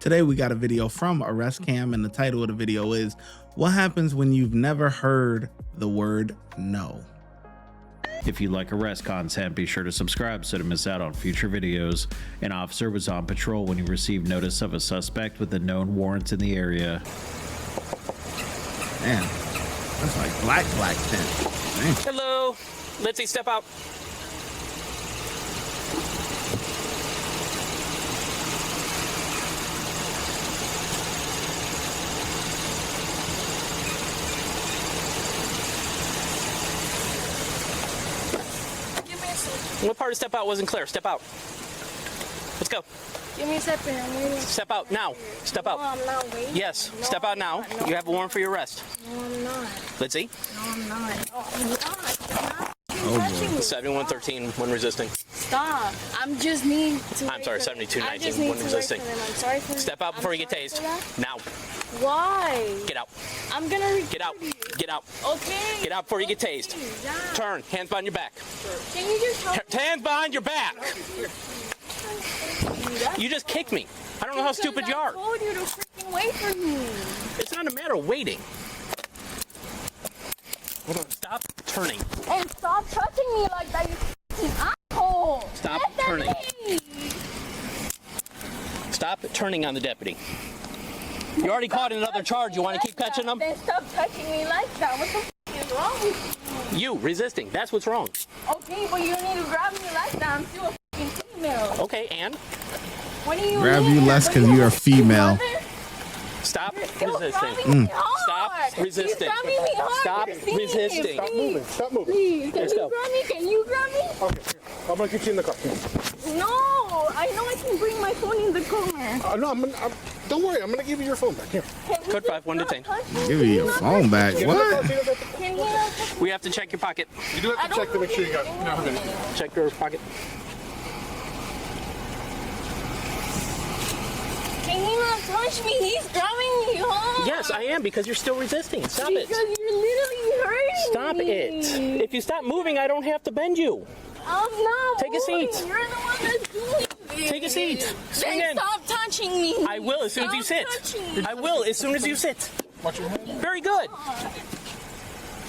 Today we got a video from Arrest Cam, and the title of the video is "What Happens When You've Never Heard the Word No." If you like arrest content, be sure to subscribe so to miss out on future videos. An officer was on patrol when he received notice of a suspect with a known warrant in the area. Man, that's like black tent. Man. Hello, Lindsay, step out. What part of step out wasn't clear? Step out. Let's go. Give me a second. I'm waiting. Step out now. Step out. No, I'm not waiting. Yes. No, Step out now. No, you have a warrant for your arrest. No, I'm not. Lindsay. No, I'm not. No, I'm not. Oh, boy. 7113 when resisting. Stop. I'm just need to. I'm sorry, 7219 when resisting. I'm sorry for Step out before you get tased. Now. Why? Get out. I'm gonna Get out. Get out. Okay. Get out before you get tased. Yeah. Turn. Hands behind your back. Can you just help Hands behind your back. me? You just kicked me. I don't know how stupid you are. I told you to freaking wait for me. It's not a matter of waiting. Hold on. Stop turning. And stop touching me like that, you freaking asshole. Stop Let turning. me. Stop turning on the deputy. You already caught another charge. You want to keep catching them? Then stop touching me like that. What the f is wrong with you? You resisting. That's what's wrong. Okay, but you need to grab me like that. I'm still a f***ing female. Okay, and? What do you Grab mean? you less because you're a female. Stop You're resisting. grabbing me hard. Stop resisting. You're grabbing me hard. Stop You're seeing resisting. it. Stop moving. Stop moving. Please, can Let's you go. grab me? Can you grab me? Okay, here. I'm gonna get you in the car. No, I know I can bring my phone in the car. No, don't worry. I'm gonna give you your phone back. Here. Code 5, 1 to 10. Give me your phone back. What? Can you not touch We have to check your pocket. You do have to check to make sure you got. Check your pocket. Can you not touch me? He's grabbing me hard. Yes, I am, because you're still resisting. Stop it. Because you're literally hurting Stop me. it. If you stop moving, I don't have to bend you. I'm not Take a moving. seat. You're the one that's doing it. Take a seat. Swing Then in. stop touching me. I will as soon as you sit. Stop touching me. I will as soon as you sit. Watch your hand. Very good. I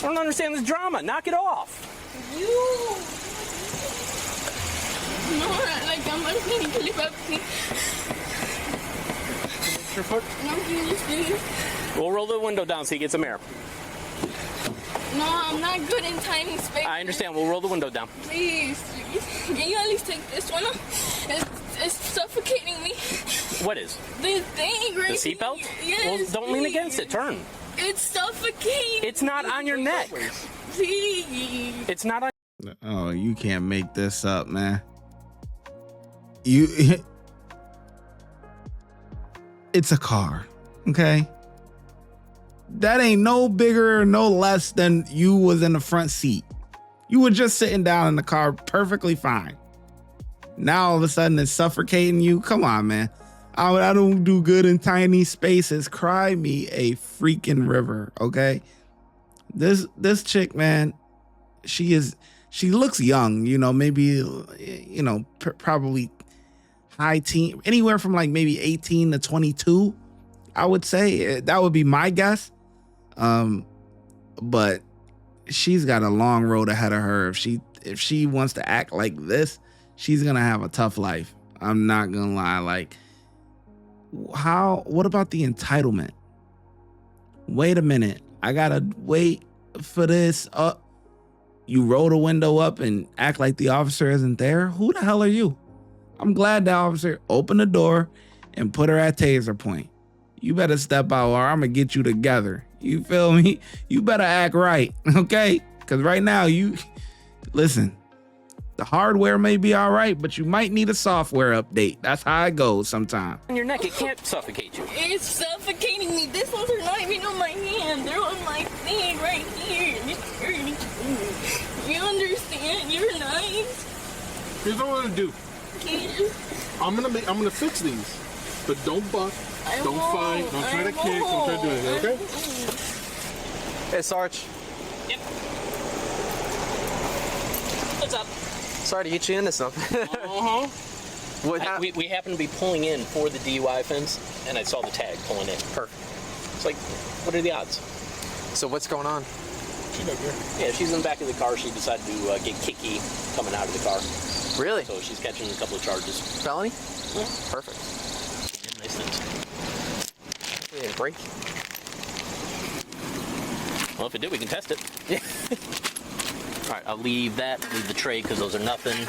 don't understand this drama. Knock it off. You. No, like I'm not going to live up to. Your foot. No, please. We'll roll the window down so you get some air. No, I'm not good in tiny space. I understand. We'll roll the window down. Please. Can you at least take this one off? It's suffocating me. What is? The thing right The seatbelt? Yes. Well, don't lean please. against it. Turn. It's suffocating. It's not on your neck. Please. It's not on. Oh, you can't make this up, man. You. It's a car, okay? That ain't no bigger or no less than you was in the front seat. You were just sitting down in the car perfectly fine. Now all of a sudden it's suffocating you. Come on, man. I don't do good in tiny spaces. Cry me a freaking river, okay? This chick, man, she looks young, you know, maybe, you know, probably high teen, anywhere from like maybe 18 to 22, I would say. That would be my guess. But she's got a long road ahead of her. If she wants to act like this, she's gonna have a tough life. I'm not gonna lie. Like, what about the entitlement? Wait a minute, I gotta wait for this. You roll the window up and act like the officer isn't there. Who the hell are you? I'm glad the officer opened the door and put her at taser point. You better step out or I'm gonna get you together. You feel me? You better act right, okay? Because right now, listen, the hardware may be all right, but you might need a software update. That's how it goes sometimes. On your neck. It can't suffocate you. It's suffocating me. These ones are not even on my hand. They're on my thing right here. It's hurting me. You understand? You're nice. Here's what I'm gonna do. Please. I'm gonna fix these, but don't buck, don't fight, don't try to kick, don't try to do anything. Okay? Hey, Sarge. Yep. What's up? Sorry to get you into something. Uh-huh. What We happened to be pulling in for the DUI offense, and I saw the tag pulling in. Perfect. It's like, what are the odds? So what's going on? She's up here. Yeah, she's in the back of the car. She decided to get kicky coming out of the car. Really? So she's catching a couple of charges. Felony? Yeah. Perfect. Yeah, nice things. We didn't break. Well, if it did, we can test it. Yeah. All right, I'll leave the tray, because those are nothing.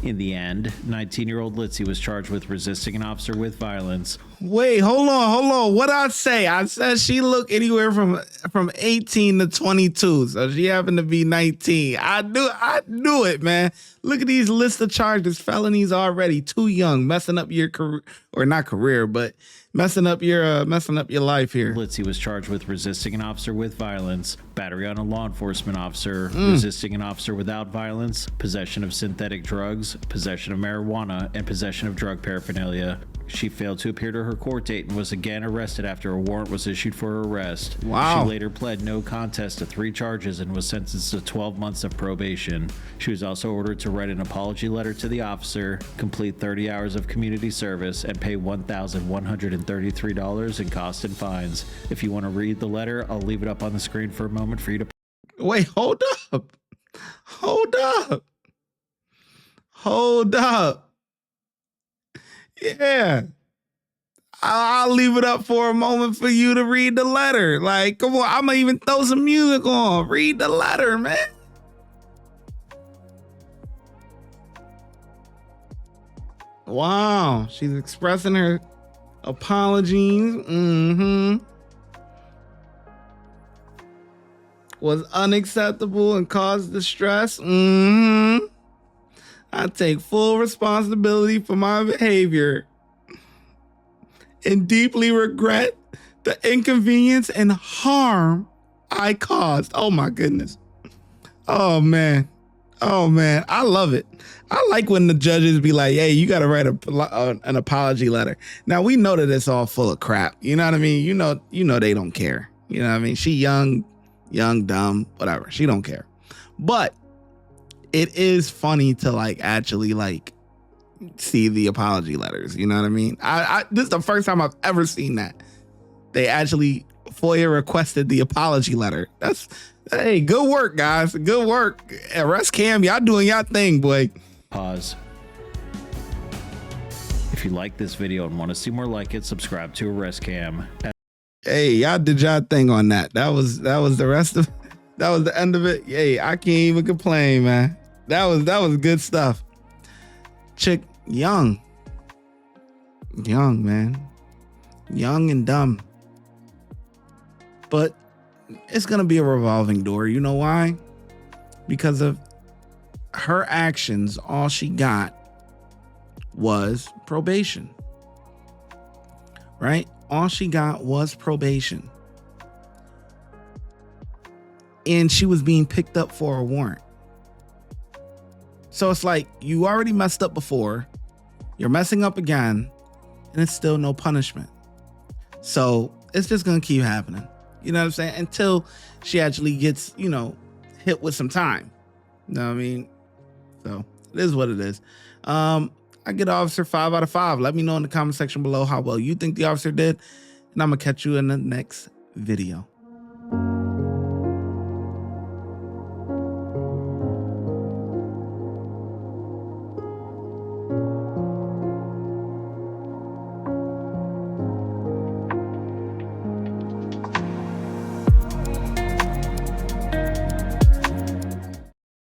In the end, 19-year-old Litzy was charged with resisting an officer with violence. Wait, hold on. What I say? I said she looked anywhere from 18 to 22, so she happened to be 19. I knew it, man. Look at these list of charges, felonies already. Too young, messing up your career, or not career, but messing up your life here. Litzy was charged with resisting an officer with violence, battery on a law enforcement officer, resisting an officer without violence, possession of synthetic drugs, possession of marijuana, and possession of drug paraphernalia. She failed to appear to her court date and was again arrested after a warrant was issued for her arrest. Wow. She later pled no contest to 3 charges and was sentenced to 12 months of probation. She was also ordered to write an apology letter to the officer, complete 30 hours of community service, and pay $1,133 in costs and fines. If you want to read the letter, I'll leave it up on the screen for a moment for you to... Wait, hold up. Yeah. I'll leave it up for a moment for you to read the letter. Like, come on, I'm gonna even throw some music on. Read the letter, man. Wow, she's expressing her apologies. Was unacceptable and caused distress. I take full responsibility for my behavior and deeply regret the inconvenience and harm I caused. Oh my goodness. Oh man. I love it. I like when the judges be like, hey, you got to write an apology letter. Now we know that it's all full of crap. You know what I mean? You know, they don't care. You know what I mean? She young, dumb, whatever. She don't care. But it is funny to actually see the apology letters. You know what I mean? This is the first time I've ever seen that. They actually FOIA requested the apology letter. Hey, good work, guys. Good work. Arrest Cam, y'all doing y'all thing, boy. Pause. If you like this video and want to see more like it, subscribe to Arrest Cam. Hey, y'all did y'all thing on that. That was the rest of. That was the end of it. Hey, I can't even complain, man. That was good stuff. Chick, young, man, young and dumb. But it's gonna be a revolving door. You know why? Because of her actions, all she got was probation. Right? All she got was probation. And she was being picked up for a warrant. So it's like, you already messed up before, you're messing up again, and it's still no punishment. So it's just gonna keep happening. You know what I'm saying? Until she actually gets, hit with some time. You know what I mean? So it is what it is. I get officer 5 out of 5. Let me know in the comment section below how well you think the officer did. And I'm gonna catch you in the next video.